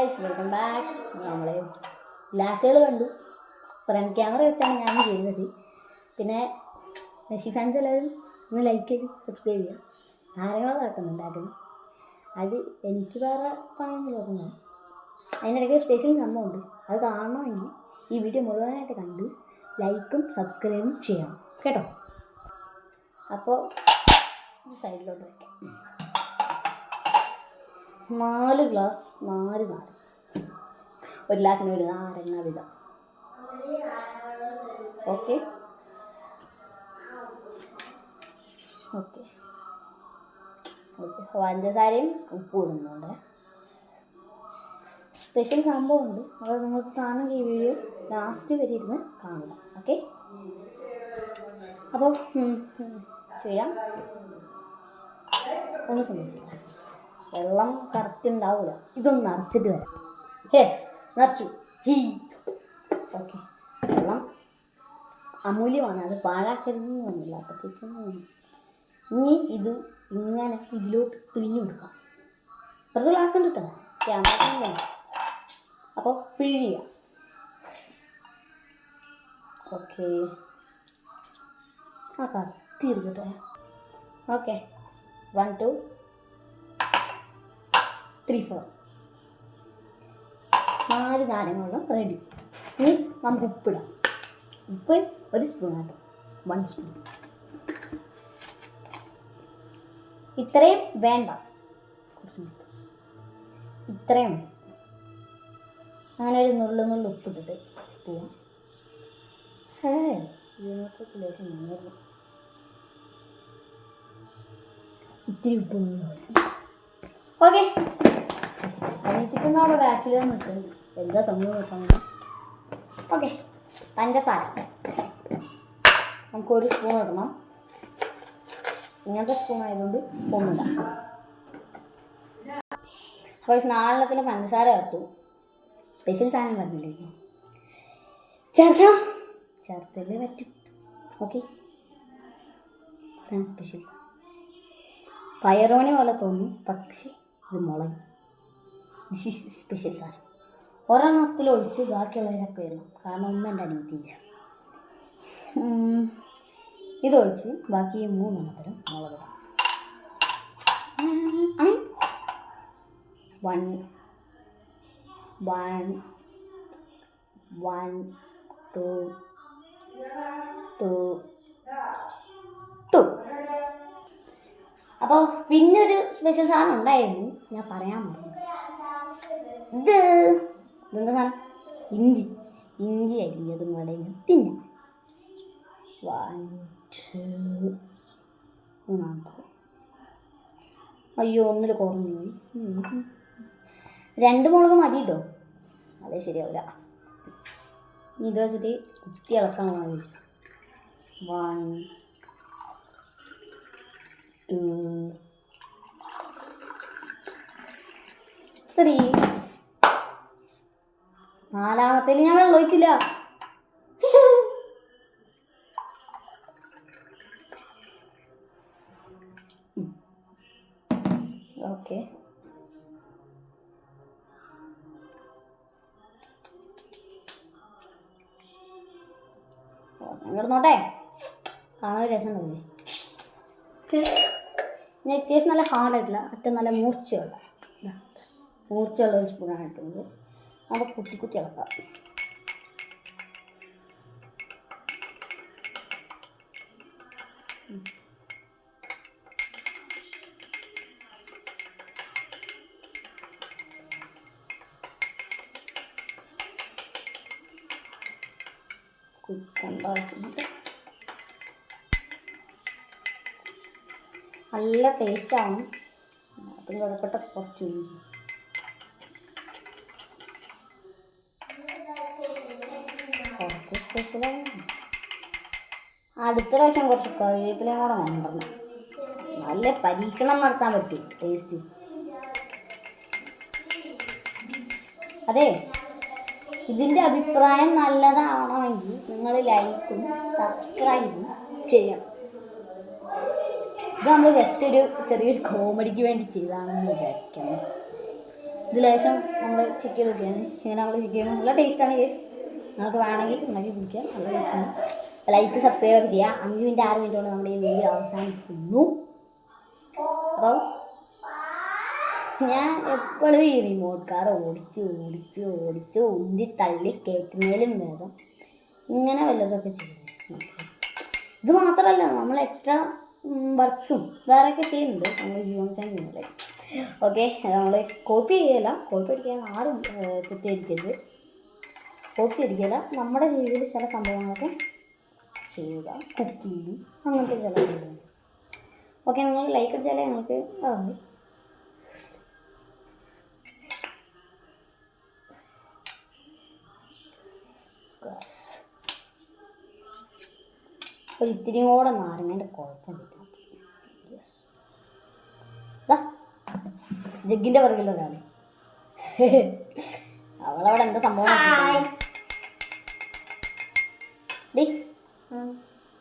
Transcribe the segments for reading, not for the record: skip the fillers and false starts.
Guys, welcome back. നമ്മൾ ലാസ്റ്റുകൾ കണ്ടു. Front camera വെച്ചാണ് ഞാൻ ചെയ്യുന്നത്. പിന്നെ മെസ്സി ഫാൻസ് എല്ലാവരും ഒന്ന് ലൈക്ക് ചെയ്ത് സബ്സ്ക്രൈബ് ചെയ്യുക. താരങ്ങളുണ്ടാക്കുന്നത് അത് എനിക്ക് വേറെ പണിയൊന്നും നോക്കുന്നത്. അതിനിടയ്ക്ക് സ്പെഷ്യൽ സംഭവമുണ്ട്. അത് കാണണമെങ്കിൽ ഈ വീഡിയോ മുഴുവനായിട്ട് കണ്ട് ലൈക്കും സബ്സ്ക്രൈബും ചെയ്യണം കേട്ടോ. അപ്പോൾ സൈഡിലോട്ട് വയ്ക്കാം. 4 ഗ്ലാസ് 4 ഒരു ഗ്ലാസ്സിന് ഒരു നാരങ്ങ വിധം. ഓക്കെ ഓക്കെ ഓക്കെ പഞ്ചസാരയും ഉപ്പും ഇടുന്നുണ്ട്. സ്പെഷ്യൽ സംഭവമുണ്ട്. അത് നിങ്ങൾക്ക് കാണുമെങ്കിൽ ഈ വീഡിയോ ലാസ്റ്റ് വരെ ഇരുന്ന് കാണുക. ഓക്കെ, അപ്പോൾ ചെയ്യാം. ഒന്നും സംഭവിച്ചില്ല. വെള്ളം കറക്റ്റ് ഉണ്ടാവില്ല. ഇതൊന്ന് നിറച്ചിട്ട് വരാം. നിറച്ചു. ഓക്കെ, വെള്ളം അമൂല്യമാണ്, അത് പാഴാക്കരുതെന്ന് വന്നില്ല. അപ്പോഴത്തേക്കും ഇനി ഇത് ഇങ്ങനെ ഇതിലോട്ട് പിഴിഞ്ഞു കൊടുക്കാം. കുറച്ച് ഗ്ലാസ് ഉണ്ട് കേട്ടോ, ക്യാമറ. അപ്പോൾ പിഴിയുക. ഓക്കെ, ആ കത്തി എടുക്കട്ടെ. ഓക്കെ, 1 2 3 4 4 നാരങ്ങളും റെഡി. ഇനി നമുക്ക് ഉപ്പിടാം. ഉപ്പ് 1 സ്പൂൺ ആട്ടോ, 1 സ്പൂൺ. ഇത്രയും വേണ്ട, ഇത്രയും മതി. അങ്ങനെ ഒരു നുള്ളു ഉപ്പിട്ടിട്ട് പോവാം. ഇതിനൊക്കെ ലേശം നന്നായിരുന്നു. ഇത്തിരി ഉപ്പ്. ഓക്കെ, അതിട്ടിട്ടും അവിടെ ബാക്കിൽ നിൽക്കുന്നു. എന്താ സംഭവം നോക്കാൻ. ഓക്കെ, പഞ്ചസാര നമുക്ക് 1 സ്പൂൺ ഇടണം. ഇങ്ങനത്തെ സ്പൂൺ ആയതുകൊണ്ട് ഒന്നില്ല. അപ്പോൾ 4 പഞ്ചസാര ചേർത്തു. സ്പെഷ്യൽ സാധനം പറഞ്ഞില്ലേ, ചേർക്കണം. ചേർത്തല്ലേ പറ്റും. ഓക്കെ, സ്പെഷ്യൽ പയറോണി പോലെ തോന്നും, പക്ഷേ ഇത് മുളക്. ദിസ് ഈസ് സ്പെഷ്യൽ സാധനം. ഒരെണ്ണത്തിൽ ഒഴിച്ച് ബാക്കിയുള്ളതിനൊക്കെ വരണം, കാരണം ഒന്നും എൻ്റെ അനിയത്തിയില്ല. ഇതൊഴിച്ച് ബാക്കി 3 എണ്ണത്തിലും മുളക് ഇടാം. 1 2 2. അപ്പോൾ പിന്നെ ഒരു സ്പെഷ്യൽ സാധനം ഉണ്ടായിരുന്നു, ഞാൻ പറയാൻ മറന്നു. ഇതെന്താ സാധനം? ഇഞ്ചി അരിഞ്ഞതും കൂടെ പിന്നെ 1 2 3. അയ്യോ, 1 കുറഞ്ഞു പോയി. 2 മുളക് മതി കേട്ടോ, അതേ ശരിയാവില്ല. ഇത് വെച്ചിട്ട് കുത്തി ഇളക്കാൻ പോകണം. 1 2 3. 4-മത്തേൽ ഞാൻ വെള്ളം ഒഴിച്ചില്ല. ഓക്കെ, കിടന്നോട്ടെ, കാണാൻ രസം തോന്നി. ഇനി അത്യാവശ്യം നല്ല ഹാർഡായിട്ടില്ല, അറ്റം നല്ല മൂർച്ചയുള്ള ഒരു സ്പൂണാണ് ഇട്ടുള്ളത്. അത് കുത്തി ഇളക്കാം. നല്ല ടേസ്റ്റാണ്. അതിന് കുഴപ്പമില്ല. കുറച്ച് സ്പെഷ്യലാണ്. അടുത്ത പ്രാവശ്യം കുറച്ച് കറിവേപ്പിലയും കൂടെ കൊണ്ടുവരണം. നല്ല പരീക്ഷണം നടത്താൻ പറ്റും ടേസ്റ്റ്. അതെ, ഇതിൻ്റെ അഭിപ്രായം നല്ലതാവണമെങ്കിൽ നിങ്ങൾ ലൈക്കും സബ്സ്ക്രൈബും ചെയ്യണം. ഇത് നമ്മൾ ജസ്റ്റ് ചെറിയൊരു കോമഡിക്ക് വേണ്ടി ചെയ്താണെന്ന് വിചാരിക്കണം. ഇത് ലേശം നമ്മൾ ചെക്ക് ചെയ്ത് നോക്കിയാണ് ഇങ്ങനെ നമ്മൾ ചെക്ക് ചെയ്യണം. നല്ല ടേസ്റ്റാണ് കേസ്. നമുക്ക് വേണമെങ്കിൽ ഉണ്ടാക്കി കുടിക്കാം. നല്ല ടേസ്റ്റാണ്. ലൈക്ക് സബ്സ്ക്രൈബ് ഒക്കെ ചെയ്യാം. 5 മിനിറ്റ് 6 മിനിറ്റ് കൊണ്ട് നമ്മുടെ ഈ വീഡിയോ അവസാനിക്കുന്നു. അപ്പോൾ ഞാൻ എപ്പോഴും ഈ റിമോട്ട് കാർ ഓടിച്ച് ഉന്തി തള്ളി കയറ്റുന്നതിലും ഭേദം ഇങ്ങനെ വല്ലതൊക്കെ ചെയ്യുന്നു. ഇത് മാത്രമല്ല നമ്മൾ എക്സ്ട്രാ വർക്ക്സും വേറെയൊക്കെ ചെയ്യുന്നുണ്ട് നമ്മൾ ജീവൻ ചെയ്യുന്നില്ല. ഓക്കെ, നമ്മൾ കോപ്പി ചെയ്യല, കോപ്പി അടിക്കാൻ ആരും കുത്തിയടിക്കരുത്, കോപ്പി അടിക്കില്ല. നമ്മുടെ രീതിയിൽ ചില സംഭവങ്ങളൊക്കെ ചെയ്യുക, കുക്കിങ് അങ്ങനത്തെ ചില സംഭവങ്ങൾ. ഓക്കെ, നിങ്ങൾ ലൈക്ക് അടിച്ചാലേ ഞങ്ങൾക്ക് അതാണ്. ഒരു ഇത്തിരി കൂടെ നാരങ്ങേൻ്റെ കുഴപ്പം കിട്ടും. ജഗ്ഗിൻ്റെ പുറകിലൊരാണ് അവളവിടെ എന്താ സംഭവം.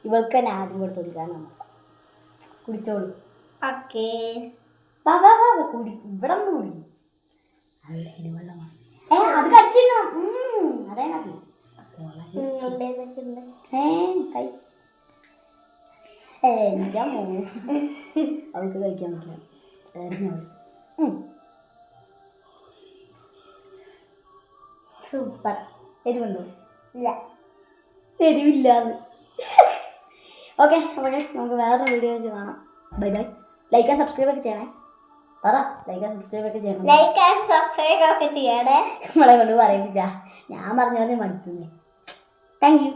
ഇവൾക്ക് തന്നെ ആദ്യം കൊടുത്ത് കൊടുക്കാനാണ്. കുടിച്ചോളൂ. ഓക്കേ, കുടി, ഇവിടെ ഒന്ന് കുടിക്കും. നല്ല വെള്ളമാണ്. അത് കടിച്ചിരുന്നു. അതേ മതി. കൈ എനിക്ക് അവൾക്ക് കഴിക്കാൻ പറ്റില്ല. സൂപ്പർ. എരിവുണ്ടോ? ഇല്ല, എരിവില്ലാന്ന്. ഓക്കെ, അപ്പോൾ നമുക്ക് വേറൊരു വീഡിയോ വെച്ച് കാണാം. Bye bye. Like and subscribe ഒക്കെ ചെയ്യണേ. പറ, ലൈക്ക് ആൻഡ് സബ്സ്ക്രൈബ് ഒക്കെ ചെയ്യണം. ലൈക്ക് ആൻഡ് സബ്സ്ക്രൈബ് ഒക്കെ ചെയ്യണേ. നമ്മളെ കൊണ്ട് പറയിപ്പിച്ച ഞാൻ പറഞ്ഞാൽ മടുക്കുന്നേ. Thank you.